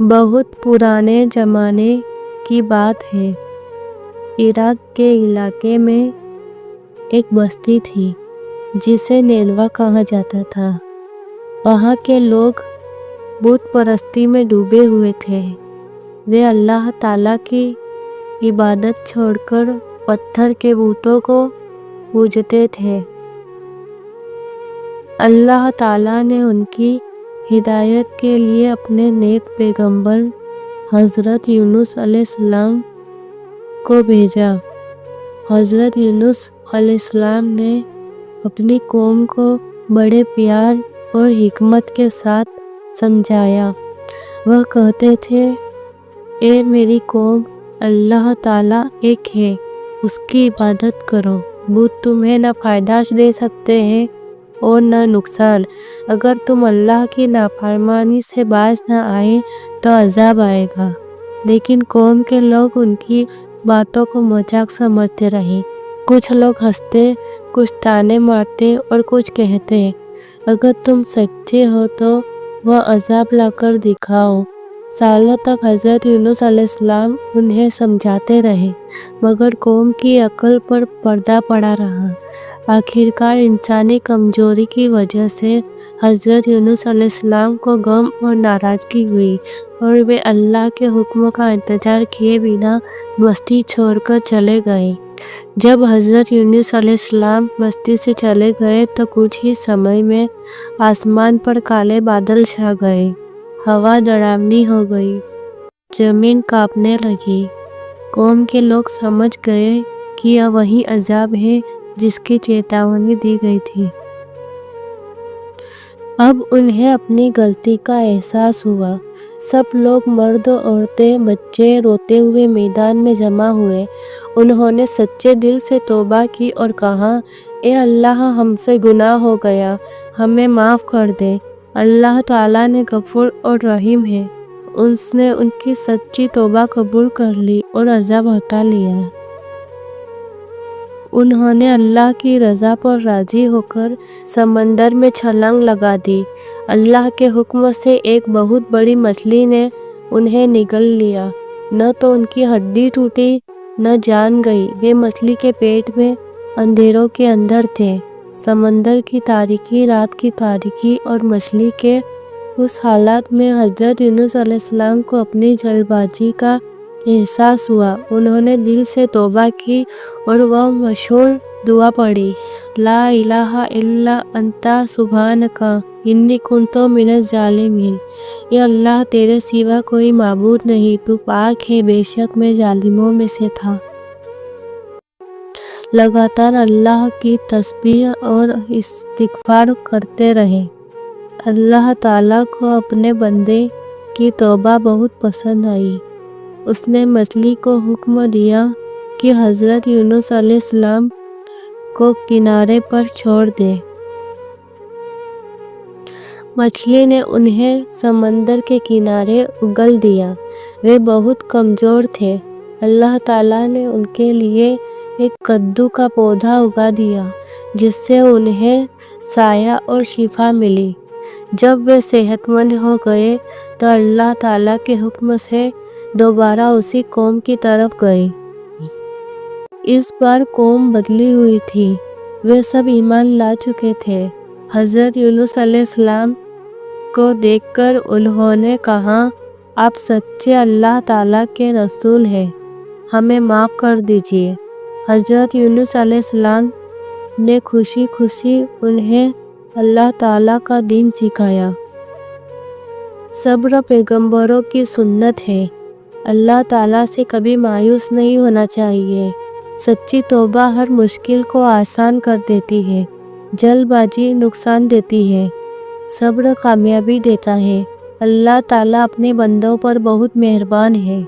بہت پرانے زمانے کی بات ہے۔ عراق کے علاقے میں ایک بستی تھی جسے نیلوا کہا جاتا تھا۔ وہاں کے لوگ بت پرستی میں ڈوبے ہوئے تھے۔ وہ اللہ تعالیٰ کی عبادت چھوڑ کر پتھر کے بتوں کو پوجتے تھے۔ اللہ تعالیٰ نے ان کی ہدایت کے لیے اپنے نیک پیغمبر حضرت یونس علیہ السلام کو بھیجا۔ حضرت یونس علیہ السلام نے اپنی قوم کو بڑے پیار اور حکمت کے ساتھ سمجھایا۔ وہ کہتے تھے، اے میری قوم، اللہ تعالیٰ ایک ہے، اس کی عبادت کرو۔ بت تمہیں نہ فائدہ دے سکتے ہیں اور نہ نقصان۔ اگر تم اللہ کی نافرمانی سے باز نہ آئے تو عذاب آئے گا۔ لیکن قوم کے لوگ ان کی باتوں کو مذاق سمجھتے رہے۔ کچھ لوگ ہنستے، کچھ طعنے مارتے اور کچھ کہتے، اگر تم سچے ہو تو وہ عذاب لا کر دکھاؤ۔ سالوں تک حضرت یونس علیہ السلام انہیں سمجھاتے رہے، مگر قوم کی عقل پر پردہ پڑا رہا۔ آخرکار انسانی کمزوری کی وجہ سے حضرت یونس علیہ السلام کو غم اور ناراضگی ہوئی اور وہ اللہ کے حکم کا انتظار کیے بنا بستی چھوڑ کر چلے گئے۔ جب حضرت یونس علیہ السلام بستی سے چلے گئے تو کچھ ہی سمے میں آسمان پر کالے بادل چھا گئے، ہوا ڈراؤنی ہو گئی، زمین کانپنے لگی۔ قوم کے لوگ سمجھ گئے کہ یہ وہی عذاب ہے جس کی چیتاونی دی گئی تھی۔ اب انہیں اپنی غلطی کا احساس ہوا۔ سب لوگ، مرد، عورتیں، بچے روتے ہوئے میدان میں جمع ہوئے۔ انہوں نے سچے دل سے توبہ کی اور کہا، اے اللہ، ہم سے گناہ ہو گیا، ہمیں معاف کر دے۔ اللہ تعالیٰ نے غفور اور رحیم ہے، اس نے ان کی سچی توبہ قبول کر لی اور عذاب ہٹا لیا۔ انہوں نے اللہ کی رضا پر راضی ہو کر سمندر میں چھلانگ لگا دی۔ اللہ کے حکم سے ایک بہت بڑی مچھلی نے انہیں نگل لیا۔ نہ تو ان کی ہڈی ٹوٹی نہ جان گئی۔ وہ مچھلی کے پیٹ میں اندھیروں کے اندر تھے۔ سمندر کی تاریکی، رات کی تاریکی اور مچھلی کے اس حالات میں حضرت یونس علیہ السلام کو اپنی جلد بازی کا احساس ہوا۔ انہوں نے دل سے توبہ کی اور وہ مشہور دعا پڑھی، لا الہ الا انت سبحانک انی کنت من الظالمین۔ یا اللہ، تیرے سوا کوئی معبود نہیں، تو پاک ہے، بے شک میں ظالموں میں سے تھا۔ لگاتار اللہ کی تسبیح اور استغفار کرتے رہے۔ اللہ تعالیٰ کو اپنے بندے کی توبہ بہت پسند آئی۔ اس نے مچھلی کو حکم دیا کہ حضرت یونس علیہ السلام کو کنارے پر چھوڑ دے۔ مچھلی نے انہیں سمندر کے کنارے اگل دیا۔ وہ بہت کمزور تھے۔ اللہ تعالیٰ نے ان کے لیے ایک کدو کا پودا اگا دیا جس سے انہیں سایہ اور شفا ملی۔ جب وہ صحت مند ہو گئے تو اللہ تعالیٰ کے حکم سے دوبارہ اسی قوم کی طرف گئے۔ اس بار قوم بدلی ہوئی تھی، وہ سب ایمان لا چکے تھے۔ حضرت یونس علیہ السلام کو دیکھ کر انہوں نے کہا، آپ سچے اللہ تعالیٰ کے رسول ہیں، ہمیں معاف کر دیجیے۔ حضرت یونس علیہ السلام نے خوشی خوشی انہیں اللہ تعالیٰ کا دین سکھایا۔ صبر پیغمبروں کی سنت ہے۔ اللہ تعالیٰ سے کبھی مایوس نہیں ہونا چاہیے۔ سچی توبہ ہر مشکل کو آسان کر دیتی ہے۔ جلد بازی نقصان دیتی ہے، صبر کامیابی دیتا ہے۔ اللہ تعالیٰ اپنے بندوں پر بہت مہربان ہے۔